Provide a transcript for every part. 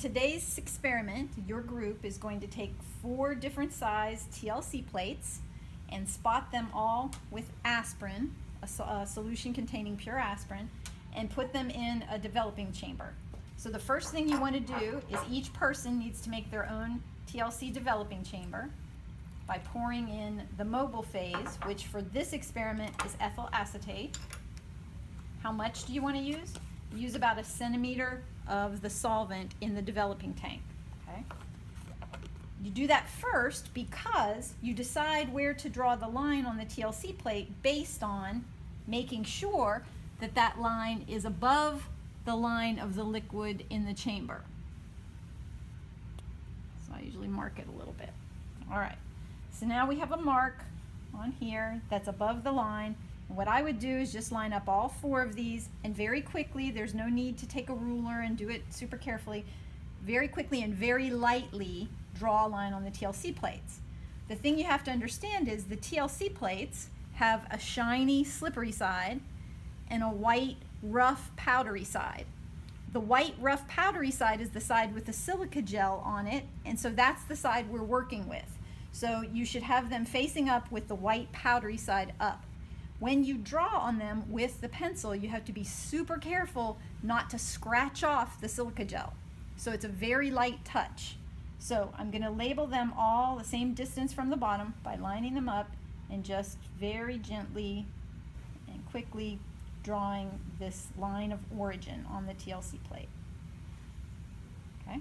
today's experiment, your group is going to take 4 different size TLC plates and spot them all with aspirin, a solution containing pure aspirin, and put them in a developing chamber. So the first thing you want to do is each person needs to make their own TLC developing chamber by pouring in the mobile phase, which for this experiment is ethyl acetate. How much do you want to use? Use about 1 centimeter of the solvent in the developing tank. Okay? You do that first because you decide where to draw the line on the TLC plate based on making sure that that line is above the line of the liquid in the chamber. So I usually mark it a little bit. All right, so now we have a mark on here that's above the line. And what I would do is just line up all 4 of these, and very quickly, there's no need to take a ruler and do it super carefully, very quickly and very lightly draw a line on the TLC plates. The thing you have to understand is the TLC plates have a shiny, slippery side and a white, rough, powdery side. The white, rough, powdery side is the side with the silica gel on it, and so that's the side we're working with. So you should have them facing up with the white, powdery side up. When you draw on them with the pencil, you have to be super careful not to scratch off the silica gel. So it's a very light touch. So I'm going to label them all the same distance from the bottom by lining them up and just very gently and quickly drawing this line of origin on the TLC plate. Okay.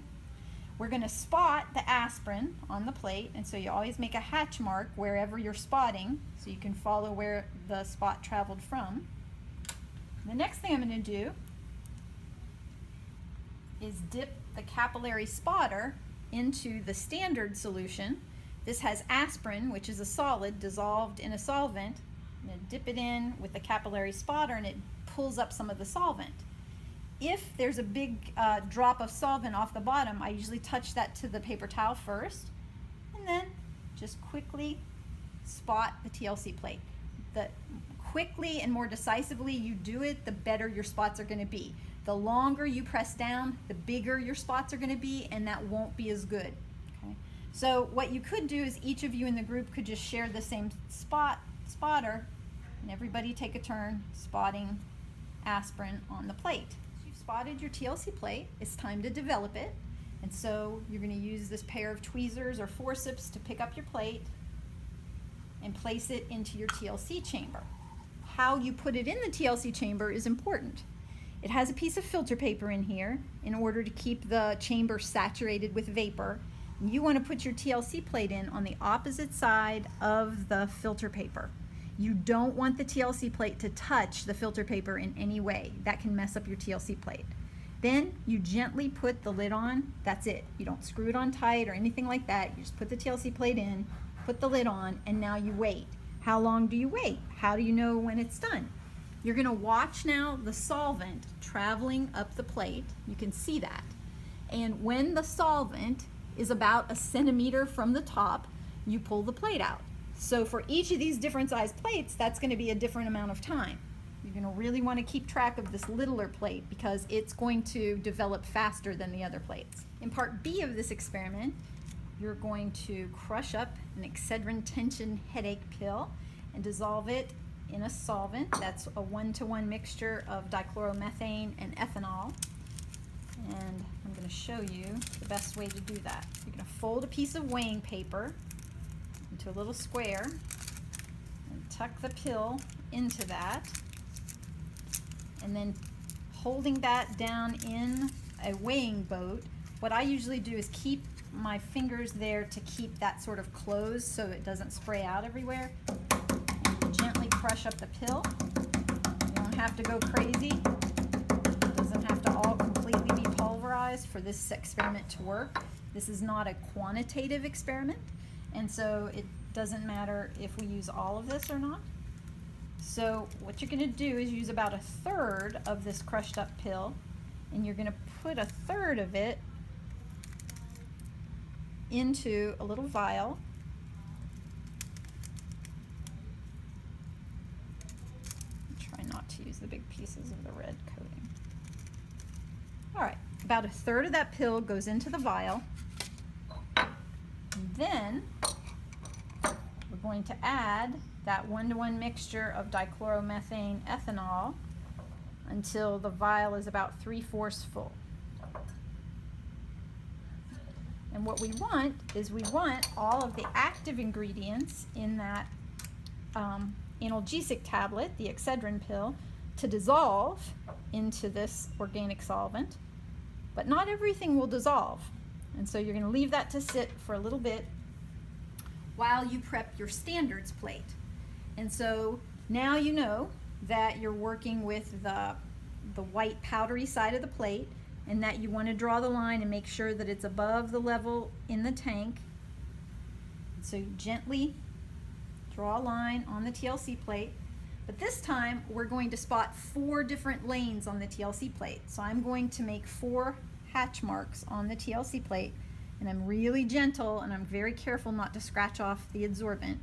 We're going to spot the aspirin on the plate, and so you always make a hatch mark wherever you're spotting so you can follow where the spot traveled from. The next thing I'm going to do is dip the capillary spotter into the standard solution. This has aspirin, which is a solid dissolved in a solvent. I'm going to dip it in with the capillary spotter and it pulls up some of the solvent. If there's a big drop of solvent off the bottom, I usually touch that to the paper towel first and then just quickly spot the TLC plate. The quickly and more decisively you do it, the better your spots are going to be. The longer you press down, the bigger your spots are going to be, and that won't be as good. Okay? So what you could do is each of you in the group could just share the same spotter, and everybody take a turn spotting aspirin on the plate. So you've spotted your TLC plate. It's time to develop it, and so you're going to use this pair of tweezers or forceps to pick up your plate and place it into your TLC chamber. How you put it in the TLC chamber is important. It has a piece of filter paper in here in order to keep the chamber saturated with vapor. And you want to put your TLC plate in on the opposite side of the filter paper. You don't want the TLC plate to touch the filter paper in any way. That can mess up your TLC plate. Then you gently put the lid on. That's it. You don't screw it on tight or anything like that. You just put the TLC plate in, put the lid on, and now you wait. How long do you wait? How do you know when it's done? You're going to watch now the solvent traveling up the plate. You can see that. And when the solvent is about 1 centimeter from the top, you pull the plate out. So for each of these different size plates, that's going to be a different amount of time. You're going to really want to keep track of this littler plate because it's going to develop faster than the other plates. In part B of this experiment, you're going to crush up an Excedrin tension headache pill and dissolve it in a solvent. That's a 1-to-1 mixture of dichloromethane and ethanol. And I'm going to show you the best way to do that. You're going to fold a piece of weighing paper into a little square and tuck the pill into that. And then holding that down in a weighing boat, what I usually do is keep my fingers there to keep that sort of closed so it doesn't spray out everywhere. And gently crush up the pill. You don't have to go crazy. It doesn't have to all completely be pulverized for this experiment to work. This is not a quantitative experiment, and so it doesn't matter if we use all of this or not. So what you're going to do is use about 1/3 of this crushed up pill, and you're going to put 1/3 of it into a little vial. Try not to use the big pieces of the red coating. All right, about 1/3 of that pill goes into the vial. And then we're going to add that 1-to-1 mixture of dichloromethane ethanol until the vial is about 3/4 full. And what we want is we want all of the active ingredients in that analgesic tablet, the Excedrin pill, to dissolve into this organic solvent. But not everything will dissolve. And so you're going to leave that to sit for a little bit while you prep your standards plate. And so now you know that you're working with the white powdery side of the plate, and that you want to draw the line and make sure that it's above the level in the tank. So you gently draw a line on the TLC plate. But this time we're going to spot 4 different lanes on the TLC plate. So I'm going to make 4 hatch marks on the TLC plate, and I'm really gentle and I'm very careful not to scratch off the adsorbent.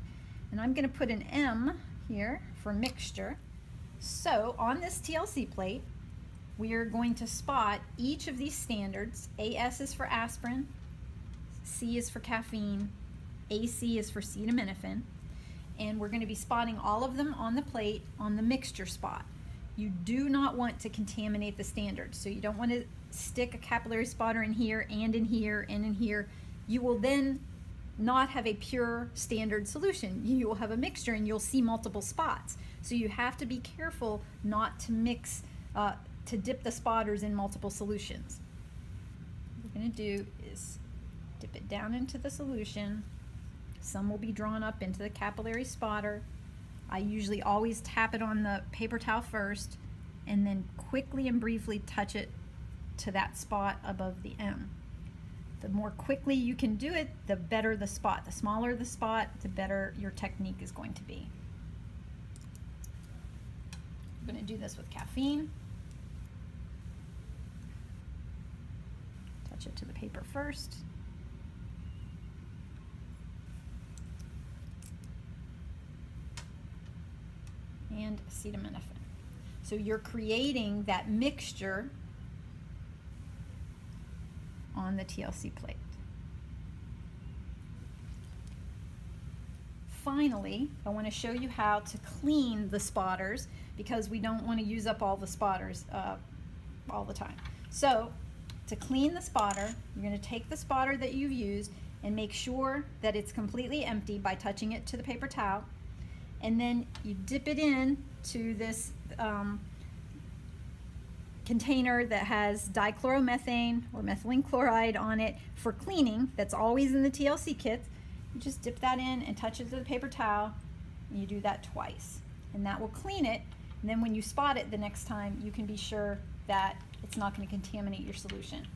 And I'm going to put an M here for mixture. So on this TLC plate, we are going to spot each of these standards. AS is for aspirin, C is for caffeine, AC is for acetaminophen, and we're going to be spotting all of them on the plate on the mixture spot. You do not want to contaminate the standards, so you don't want to stick a capillary spotter in here and in here and in here. You will then not have a pure standard solution. You will have a mixture and you'll see multiple spots. So you have to be careful not to mix, to dip the spotters in multiple solutions. What we're going to do is dip it down into the solution. Some will be drawn up into the capillary spotter. I usually always tap it on the paper towel first and then quickly and briefly touch it to that spot above the M. The more quickly you can do it, the better the spot. The smaller the spot, the better your technique is going to be. I'm going to do this with caffeine. Touch it to the paper first. And acetaminophen. So you're creating that mixture on the TLC plate. Finally, I want to show you how to clean the spotters, because we don't want to use up all the spotters all the time. So to clean the spotter, you're going to take the spotter that you've used and make sure that it's completely empty by touching it to the paper towel, and then you dip it in to this container that has dichloromethane or methylene chloride on it for cleaning. That's always in the TLC kits. You just dip that in and touch it to the paper towel, and you do that twice, and that will clean it. And then when you spot it the next time, you can be sure that it's not going to contaminate your solution.